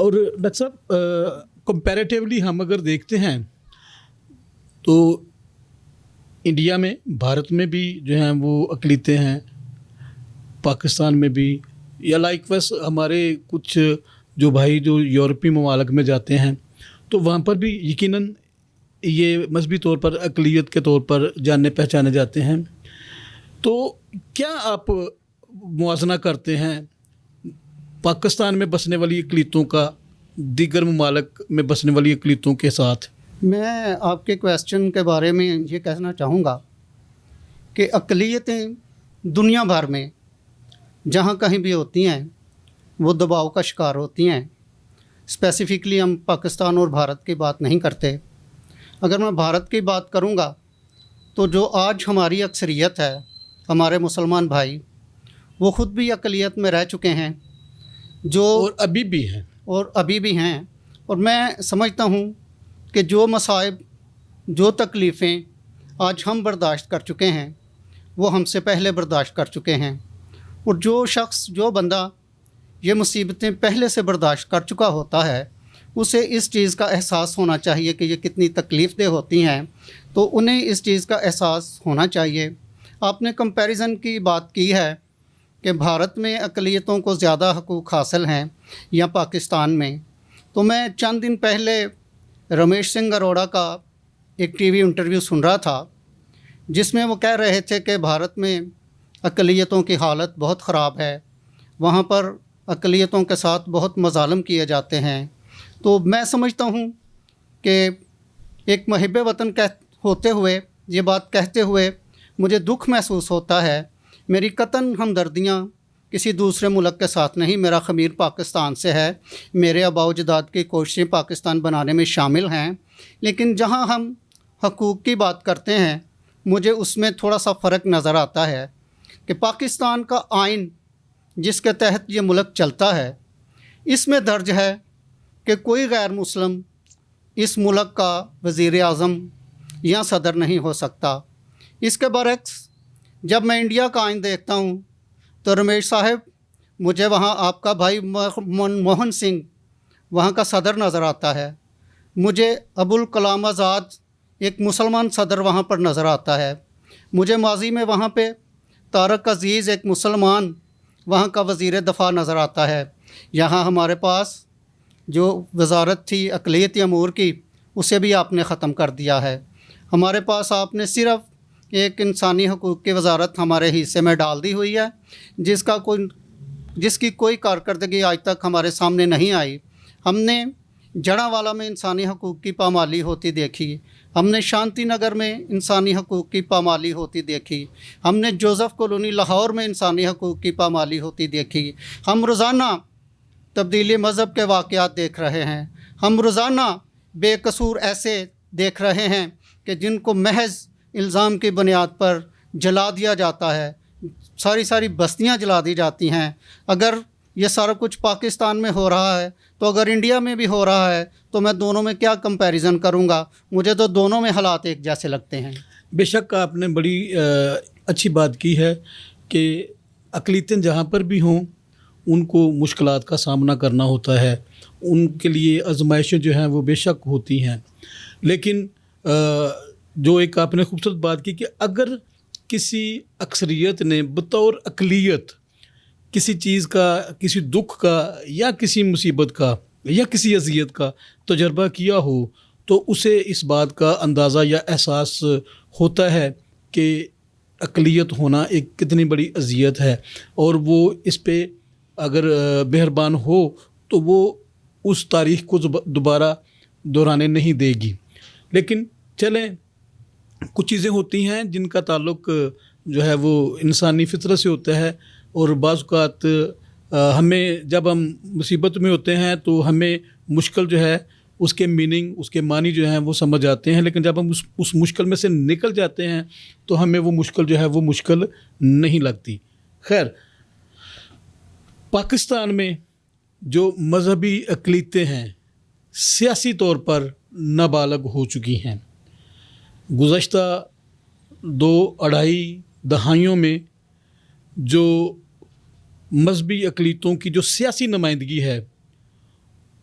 اور ڈاکٹر صاحب کمپیریٹیولی ہم اگر دیکھتے ہیں تو انڈیا میں، بھارت میں بھی جو ہیں وہ اقلیتیں ہیں، پاکستان میں بھی، یا لائک ویس ہمارے کچھ جو بھائی جو یورپی ممالک میں جاتے ہیں تو وہاں پر بھی یقیناً یہ مذہبی طور پر اقلیت کے طور پر جانے پہچانے جاتے ہیں. تو کیا آپ موازنہ کرتے ہیں پاکستان میں بسنے والی اقلیتوں کا دیگر ممالک میں بسنے والی اقلیتوں کے ساتھ؟ میں آپ کے کویسچن کے بارے میں یہ کہنا چاہوں گا کہ اقلیتیں دنیا بھر میں جہاں کہیں بھی ہوتی ہیں وہ دباؤ کا شکار ہوتی ہیں. اسپیسیفکلی ہم پاکستان اور بھارت کی بات نہیں کرتے. اگر میں بھارت کی بات کروں گا تو جو آج ہماری اکثریت ہے، ہمارے مسلمان بھائی، وہ خود بھی اقلیت میں رہ چکے ہیں اور ابھی بھی ہیں. اور میں سمجھتا ہوں کہ جو مصائب، جو تکلیفیں آج ہم برداشت کر چکے ہیں وہ ہم سے پہلے برداشت کر چکے ہیں. اور جو شخص، جو بندہ یہ مصیبتیں پہلے سے برداشت کر چکا ہوتا ہے، اسے اس چیز کا احساس ہونا چاہیے کہ یہ کتنی تکلیف دہ ہوتی ہیں، تو انہیں اس چیز کا احساس ہونا چاہیے. آپ نے کمپیریزن کی بات کی ہے کہ بھارت میں اقلیتوں کو زیادہ حقوق حاصل ہیں یا پاکستان میں. تو میں چند دن پہلے رمیش سنگھ اروڑا کا ایک ٹی وی انٹرویو سن رہا تھا جس میں وہ کہہ رہے تھے کہ بھارت میں اقلیتوں کی حالت بہت خراب ہے، وہاں پر اقلیتوں کے ساتھ بہت مظالم کیے جاتے ہیں. تو میں سمجھتا ہوں کہ ایک محب وطن ہوتے ہوئے، یہ بات کہتے ہوئے مجھے دکھ محسوس ہوتا ہے. میری قطعاً ہمدردیاں کسی دوسرے ملک کے ساتھ نہیں، میرا خمیر پاکستان سے ہے، میرے آباء و اجداد کی کوششیں پاکستان بنانے میں شامل ہیں. لیکن جہاں ہم حقوق کی بات کرتے ہیں مجھے اس میں تھوڑا سا فرق نظر آتا ہے کہ پاکستان کا آئین جس کے تحت یہ ملک چلتا ہے، اس میں درج ہے کہ کوئی غیر مسلم اس ملک کا وزیر اعظم یا صدر نہیں ہو سکتا. اس کے برعکس جب میں انڈیا کا آئین دیکھتا ہوں تو رمیش صاحب، مجھے وہاں آپ کا بھائی منموہن سنگھ وہاں کا صدر نظر آتا ہے، مجھے ابوالکلام آزاد ایک مسلمان صدر وہاں پر نظر آتا ہے، مجھے ماضی میں وہاں پہ طارق عزیز ایک مسلمان وہاں کا وزیر دفاع نظر آتا ہے. یہاں ہمارے پاس جو وزارت تھی اقلیتی امور کی، اسے بھی آپ نے ختم کر دیا ہے. ہمارے پاس آپ نے صرف ایک انسانی حقوق کی وزارت ہمارے حصے میں ڈال دی ہوئی ہے جس کی کوئی کارکردگی آج تک ہمارے سامنے نہیں آئی. ہم نے جڑاں میں انسانی حقوق کی پامالی ہوتی دیکھی، ہم نے شانتی نگر میں انسانی حقوق کی پامالی ہوتی دیکھی، ہم نے جوزف کالونی لاہور میں انسانی حقوق کی پامالی ہوتی دیکھی. ہم روزانہ تبدیلی مذہب کے واقعات دیکھ رہے ہیں، ہم روزانہ بے قصور ایسے دیکھ رہے ہیں کہ جن کو محض الزام کی بنیاد پر جلا دیا جاتا ہے، ساری بستیاں جلا دی جاتی ہیں. اگر یہ سارا کچھ پاکستان میں ہو رہا ہے تو اگر انڈیا میں بھی ہو رہا ہے تو میں دونوں میں کیا کمپیریزن کروں گا؟ مجھے تو دونوں میں حالات ایک جیسے لگتے ہیں. بے شک آپ نے بڑی اچھی بات کی ہے کہ اقلیتیں جہاں پر بھی ہوں ان کو مشکلات کا سامنا کرنا ہوتا ہے، ان کے لیے آزمائشیں جو ہیں وہ بے شک ہوتی ہیں. لیکن جو ایک آپ نے خوبصورت بات کی کہ اگر کسی اکثریت نے بطور اقلیت کسی چیز کا، کسی دکھ کا یا کسی مصیبت کا یا کسی اذیت کا تجربہ کیا ہو تو اسے اس بات کا اندازہ یا احساس ہوتا ہے کہ اقلیت ہونا ایک کتنی بڑی اذیت ہے، اور وہ اس پہ اگر مہربان ہو تو وہ اس تاریخ کو دوبارہ دہرانے نہیں دے گی. لیکن چلیں، کچھ چیزیں ہوتی ہیں جن کا تعلق جو ہے وہ انسانی فطرت سے ہوتا ہے، اور بعض اوقات ہمیں جب ہم مصیبت میں ہوتے ہیں تو ہمیں مشکل جو ہے اس کے میننگ، اس کے معنی جو ہیں وہ سمجھ آتے ہیں. لیکن جب ہم اس مشکل میں سے نکل جاتے ہیں تو ہمیں وہ مشکل جو ہے وہ مشکل نہیں لگتی. خیر، پاکستان میں جو مذہبی اقلیتیں ہیں سیاسی طور پر نابالغ ہو چکی ہیں. گزشتہ 2-2.5 دہائیوں میں جو مذہبی اقلیتوں کی جو سیاسی نمائندگی ہے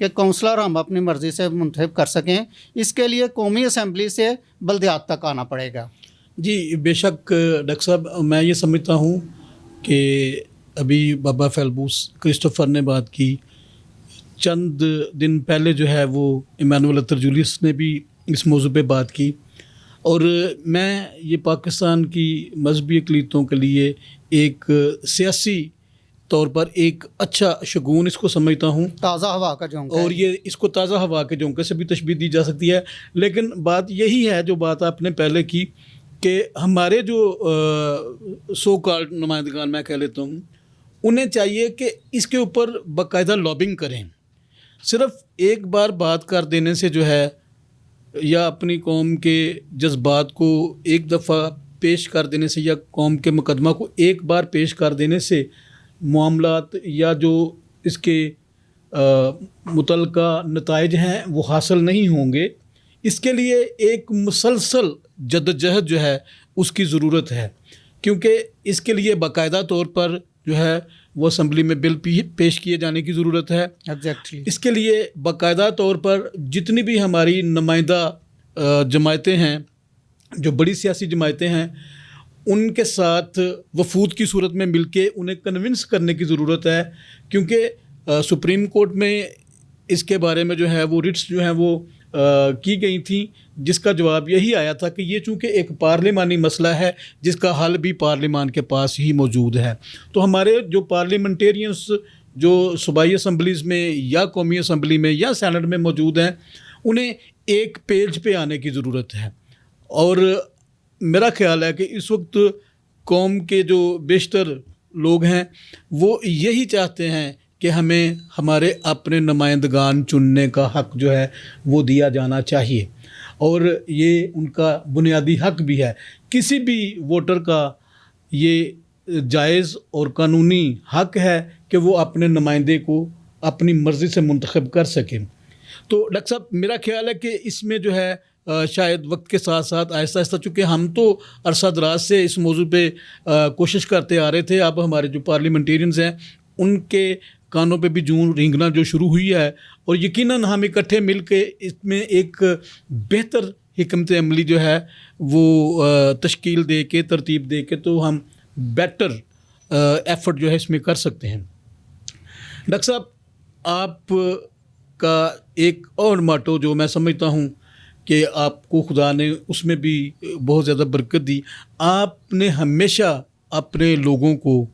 کہ کونسلر ہم اپنی مرضی سے منتخب کر سکیں. اس کے لیے قومی اسمبلی سے بلدیات تک آنا پڑے گا. جی بے شک ڈاکٹر صاحب، میں یہ سمجھتا ہوں کہ ابھی بابا فیلبوس کرسٹوفر نے بات کی، چند دن پہلے جو ہے وہ ایمانوئل اتر جولیس نے بھی اس موضوع پہ بات کی، اور میں یہ پاکستان کی مذہبی اقلیتوں کے لیے ایک سیاسی طور پر ایک اچھا شگون اس کو سمجھتا ہوں. تازہ ہوا کا جھونکا، اور یہ اس کو تازہ ہوا کے جھونکے سے بھی تشبیہ دی جا سکتی ہے. لیکن بات یہی ہے جو بات آپ نے پہلے کی کہ ہمارے جو سو کالڈ نمائندگان میں کہہ لیتا ہوں، انہیں چاہیے کہ اس کے اوپر باقاعدہ لابنگ کریں. صرف ایک بار بات کر دینے سے جو ہے، یا اپنی قوم کے جذبات کو ایک دفعہ پیش کر دینے سے، یا قوم کے مقدمہ کو ایک بار پیش کر دینے سے معاملات یا جو اس کے متعلقہ نتائج ہیں وہ حاصل نہیں ہوں گے. اس کے لیے ایک مسلسل جدوجہد جو ہے اس کی ضرورت ہے، کیونکہ اس کے لیے باقاعدہ طور پر جو ہے وہ اسمبلی میں بل پیش کیے جانے کی ضرورت ہے. اس کے لیے باقاعدہ طور پر جتنی بھی ہماری نمائندہ جماعتیں ہیں، جو بڑی سیاسی جماعتیں ہیں، ان کے ساتھ وفود کی صورت میں مل کے انہیں کنونس کرنے کی ضرورت ہے. کیونکہ سپریم کورٹ میں اس کے بارے میں جو ہے وہ ریٹس جو ہیں وہ کی گئی تھیں، جس کا جواب یہی آیا تھا کہ یہ چونکہ ایک پارلیمانی مسئلہ ہے جس کا حل بھی پارلیمان کے پاس ہی موجود ہے. تو ہمارے جو پارلیمنٹیرینس جو صوبائی اسمبلیز میں یا قومی اسمبلی میں یا سینٹ میں موجود ہیں، انہیں ایک پیج پہ آنے کی ضرورت ہے. اور میرا خیال ہے کہ اس وقت قوم کے جو بیشتر لوگ ہیں وہ یہی چاہتے ہیں کہ ہمیں ہمارے اپنے نمائندگان چننے کا حق جو ہے وہ دیا جانا چاہیے، اور یہ ان کا بنیادی حق بھی ہے. کسی بھی ووٹر کا یہ جائز اور قانونی حق ہے کہ وہ اپنے نمائندے کو اپنی مرضی سے منتخب کر سکیں. تو ڈاکٹر صاحب میرا خیال ہے کہ اس میں جو ہے شاید وقت کے ساتھ ساتھ آہستہ آہستہ، چونکہ ہم تو عرصہ دراز سے اس موضوع پہ کوشش کرتے آ رہے تھے، اب ہمارے جو پارلیمنٹیرینز ہیں ان کے کانوں پہ بھی جون رینگنا جو شروع ہوئی ہے، اور یقیناً ہم اکٹھے مل کے اس میں ایک بہتر حکمت عملی جو ہے وہ تشکیل دے کے، ترتیب دے کے، تو ہم بیٹر ایفرٹ جو ہے اس میں کر سکتے ہیں. ڈاکٹر صاحب، آپ کا ایک اور ماٹو جو میں سمجھتا ہوں کہ آپ کو خدا نے اس میں بھی بہت زیادہ برکت دی، آپ نے ہمیشہ اپنے لوگوں کو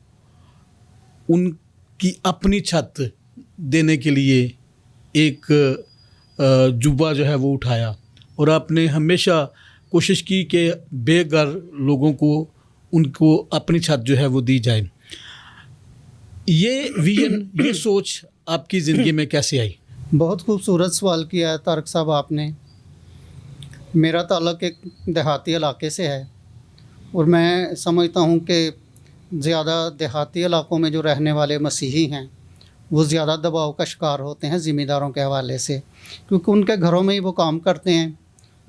ان کی اپنی چھت دینے کے لیے ایک جبہ جو ہے وہ اٹھایا، اور آپ نے ہمیشہ کوشش کی کہ بے گھر لوگوں کو ان کو اپنی چھت جو ہے وہ دی جائے. یہ ویژن، یہ سوچ آپ کی زندگی میں کیسے آئی؟ بہت خوبصورت سوال کیا ہے طارق صاحب آپ نے. میرا تعلق ایک دیہاتی علاقے سے ہے، اور میں سمجھتا ہوں کہ زیادہ دیہاتی علاقوں میں جو رہنے والے مسیحی ہیں وہ زیادہ دباؤ کا شکار ہوتے ہیں ذمہ داروں کے حوالے سے، کیونکہ ان کے گھروں میں ہی وہ کام کرتے ہیں،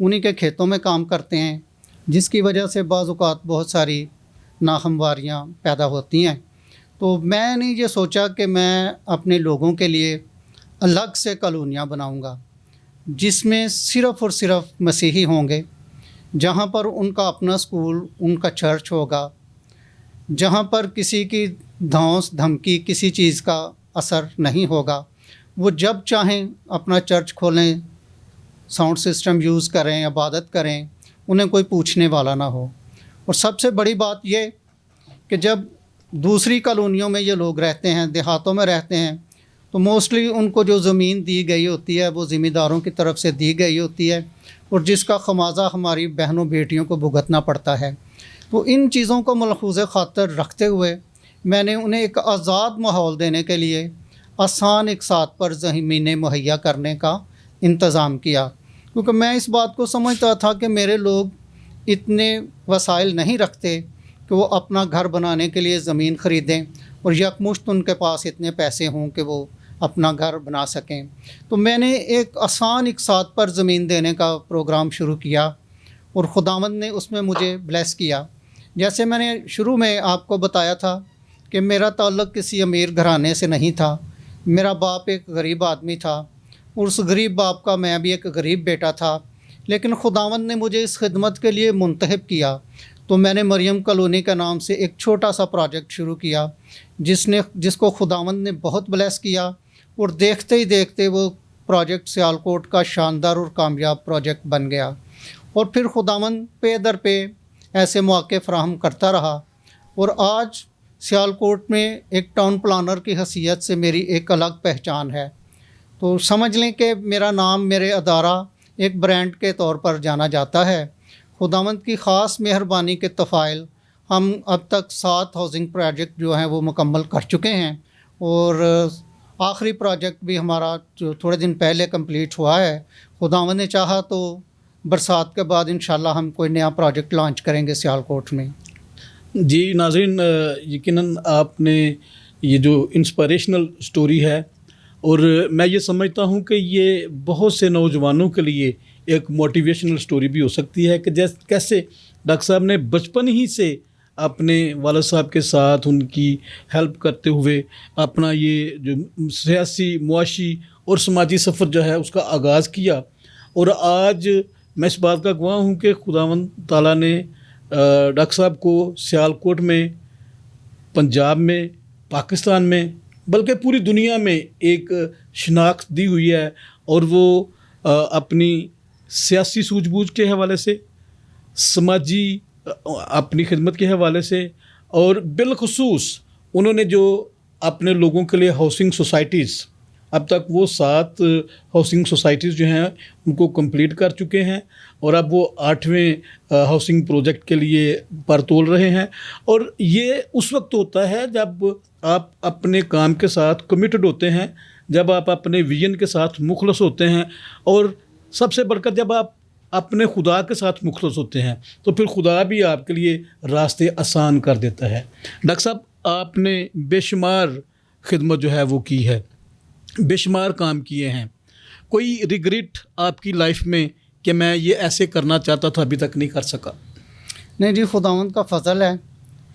انہی کے کھیتوں میں کام کرتے ہیں، جس کی وجہ سے بعض اوقات بہت ساری ناہمواریاں پیدا ہوتی ہیں. تو میں نے یہ سوچا کہ میں اپنے لوگوں کے لیے الگ سے کالونیاں بناؤں گا، جس میں صرف اور صرف مسیحی ہوں گے، جہاں پر ان کا اپنا اسکول، ان کا چرچ ہوگا، جہاں پر کسی کی دھونس دھمکی کسی چیز کا اثر نہیں ہوگا. وہ جب چاہیں اپنا چرچ کھولیں، ساؤنڈ سسٹم یوز کریں، عبادت کریں، انہیں کوئی پوچھنے والا نہ ہو. اور سب سے بڑی بات یہ کہ جب دوسری کالونیوں میں یہ لوگ رہتے ہیں، دیہاتوں میں رہتے ہیں، تو موسٹلی ان کو جو زمین دی گئی ہوتی ہے وہ ذمہ داروں کی طرف سے دی گئی ہوتی ہے، اور جس کا خمیازہ ہماری بہنوں بیٹیوں کو بھگتنا پڑتا ہے. تو ان چیزوں کو ملحوظ خاطر رکھتے ہوئے میں نے انہیں ایک آزاد ماحول دینے کے لیے آسان اقساط پر زمینیں مہیا کرنے کا انتظام کیا، کیونکہ میں اس بات کو سمجھتا تھا کہ میرے لوگ اتنے وسائل نہیں رکھتے کہ وہ اپنا گھر بنانے کے لیے زمین خریدیں، اور یکمشت ان کے پاس اتنے پیسے ہوں کہ وہ اپنا گھر بنا سکیں. تو میں نے ایک آسان اقساط پر زمین دینے کا پروگرام شروع کیا، اور خداوند نے اس میں مجھے بلیس کیا. جیسے میں نے شروع میں آپ کو بتایا تھا کہ میرا تعلق کسی امیر گھرانے سے نہیں تھا، میرا باپ ایک غریب آدمی تھا، اور اس غریب باپ کا میں بھی ایک غریب بیٹا تھا، لیکن خداوند نے مجھے اس خدمت کے لیے منتخب کیا، تو میں نے مریم کالونی کے نام سے ایک چھوٹا سا پروجیکٹ شروع کیا، جس کو خداوند نے بہت بلیس کیا، اور دیکھتے ہی دیکھتے وہ پروجیکٹ سیالکوٹ کا شاندار اور کامیاب پروجیکٹ بن گیا۔ اور پھر خداوند پے در پہ ایسے مواقع فراہم کرتا رہا، اور آج سیالکوٹ میں ایک ٹاؤن پلانر کی حیثیت سے میری ایک الگ پہچان ہے۔ تو سمجھ لیں کہ میرا نام، میرے ادارہ ایک برانڈ کے طور پر جانا جاتا ہے۔ خداوند کی خاص مہربانی کے طفائل ہم اب تک 7 ہاؤسنگ پروجیکٹ جو ہیں وہ مکمل کر چکے ہیں، اور آخری پروجیکٹ بھی ہمارا جو تھوڑے دن پہلے کمپلیٹ ہوا ہے۔ خداوند نے چاہا تو برسات کے بعد انشاءاللہ ہم کوئی نیا پروجیکٹ لانچ کریں گے سیالکوٹ میں۔ جی ناظرین، یقیناً آپ نے یہ جو انسپائریشنل سٹوری ہے، اور میں یہ سمجھتا ہوں کہ یہ بہت سے نوجوانوں کے لیے ایک موٹیویشنل سٹوری بھی ہو سکتی ہے کہ کیسے ڈاکٹر صاحب نے بچپن ہی سے اپنے والد صاحب کے ساتھ ان کی ہیلپ کرتے ہوئے اپنا یہ جو سیاسی، معاشی اور سماجی سفر جو ہے اس کا آغاز کیا، اور آج میں اس بات کا گواہ ہوں کہ خداوند تعالیٰ نے ڈاکٹر صاحب کو سیالکوٹ میں، پنجاب میں، پاکستان میں، بلکہ پوری دنیا میں ایک شناخت دی ہوئی ہے، اور وہ اپنی سیاسی سوجھ بوجھ کے حوالے سے، سماجی اپنی خدمت کے حوالے سے، اور بالخصوص انہوں نے جو اپنے لوگوں کے لیے ہاؤسنگ سوسائٹیز، اب تک وہ 7 ہاؤسنگ سوسائٹیز جو ہیں ان کو کمپلیٹ کر چکے ہیں، اور اب وہ 8ویں ہاؤسنگ پروجیکٹ کے لیے پر تول رہے ہیں۔ اور یہ اس وقت ہوتا ہے جب آپ اپنے کام کے ساتھ کمیٹڈ ہوتے ہیں، جب آپ اپنے ویژن کے ساتھ مخلص ہوتے ہیں، اور سب سے بڑھ کر جب آپ اپنے خدا کے ساتھ مخلص ہوتے ہیں، تو پھر خدا بھی آپ کے لیے راستے آسان کر دیتا ہے۔ ڈاکٹر صاحب، آپ نے بے شمار خدمت جو ہے وہ کی ہے، بے شمار کام کیے ہیں، کوئی ریگریٹ آپ کی لائف میں کہ میں یہ ایسے کرنا چاہتا تھا ابھی تک نہیں کر سکا؟ نہیں جی، خداوند کا فضل ہے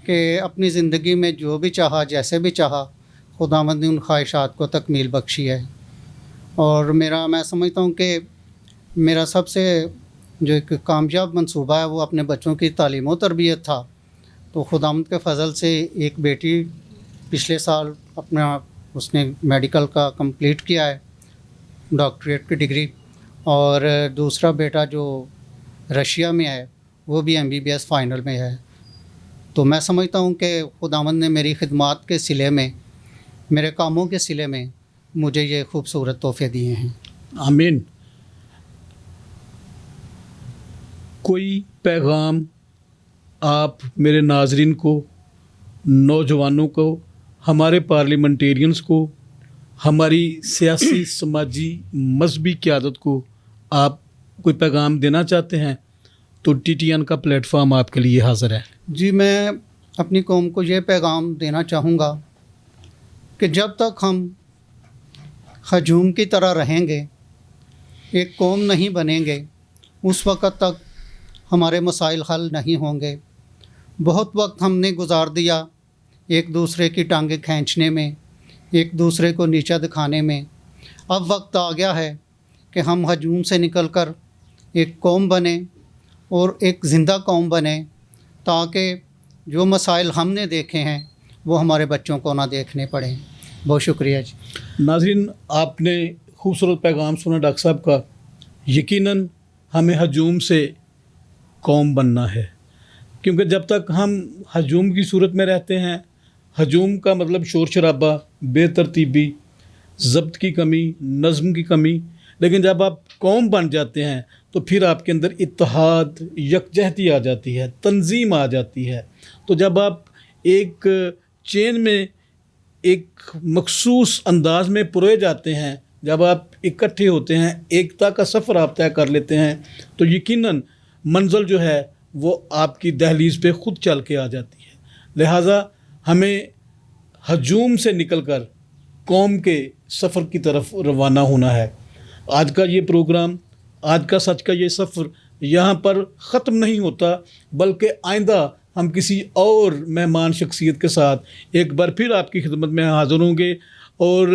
کہ اپنی زندگی میں جو بھی چاہا، جیسے بھی چاہا، خداوند نے ان خواہشات کو تکمیل بخشی ہے۔ اور میں سمجھتا ہوں کہ میرا سب سے جو ایک کامیاب منصوبہ ہے وہ اپنے بچوں کی تعلیم و تربیت تھا۔ تو خداوند کے فضل سے ایک بیٹی پچھلے سال اپنا اس نے میڈیکل کا کمپلیٹ کیا ہے، ڈاکٹریٹ کی ڈگری، اور دوسرا بیٹا جو رشیا میں ہے وہ بھی MBBS فائنل میں ہے۔ تو میں سمجھتا ہوں کہ خداوند نے میری خدمات کے صلے میں، میرے کاموں کے صلے میں مجھے یہ خوبصورت تحفے دیے ہیں۔ آمین۔ کوئی پیغام آپ میرے ناظرین کو، نوجوانوں کو، ہمارے پارلیمنٹیرینز کو، ہماری سیاسی، سماجی، مذہبی قیادت کو آپ کوئی پیغام دینا چاہتے ہیں تو TTN کا پلیٹ فارم آپ کے لیے حاضر ہے۔ جی، میں اپنی قوم کو یہ پیغام دینا چاہوں گا کہ جب تک ہم ہجوم کی طرح رہیں گے، ایک قوم نہیں بنیں گے، اس وقت تک ہمارے مسائل حل نہیں ہوں گے۔ بہت وقت ہم نے گزار دیا ایک دوسرے کی ٹانگیں کھینچنے میں، ایک دوسرے کو نیچا دکھانے میں۔ اب وقت آ گیا ہے کہ ہم ہجوم سے نکل کر ایک قوم بنیں، اور ایک زندہ قوم بنیں، تاکہ جو مسائل ہم نے دیکھے ہیں وہ ہمارے بچوں کو نہ دیکھنے پڑیں۔ بہت شکریہ جی۔ ناظرین، آپ نے خوبصورت پیغام سنا ڈاکٹر صاحب کا۔ یقیناً ہمیں ہجوم سے قوم بننا ہے، کیونکہ جب تک ہم ہجوم کی صورت میں رہتے ہیں، ہجوم کا مطلب شور شرابہ، بے ترتیبی، ضبط کی کمی، نظم کی کمی، لیکن جب آپ قوم بن جاتے ہیں تو پھر آپ کے اندر اتحاد، یکجہتی آ جاتی ہے، تنظیم آ جاتی ہے۔ تو جب آپ ایک چین میں ایک مخصوص انداز میں پروئے جاتے ہیں، جب آپ اکٹھے ہوتے ہیں، ایکتا کا سفر آپ طے کر لیتے ہیں، تو یقیناً منزل جو ہے وہ آپ کی دہلیز پہ خود چل کے آ جاتی ہے۔ لہٰذا ہمیں ہجوم سے نکل کر قوم کے سفر کی طرف روانہ ہونا ہے۔ آج کا یہ پروگرام، آج کا سچ کا یہ سفر یہاں پر ختم نہیں ہوتا، بلکہ آئندہ ہم کسی اور مہمان شخصیت کے ساتھ ایک بار پھر آپ کی خدمت میں حاضر ہوں گے، اور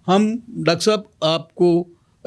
ہم ڈاکٹر صاحب آپ کو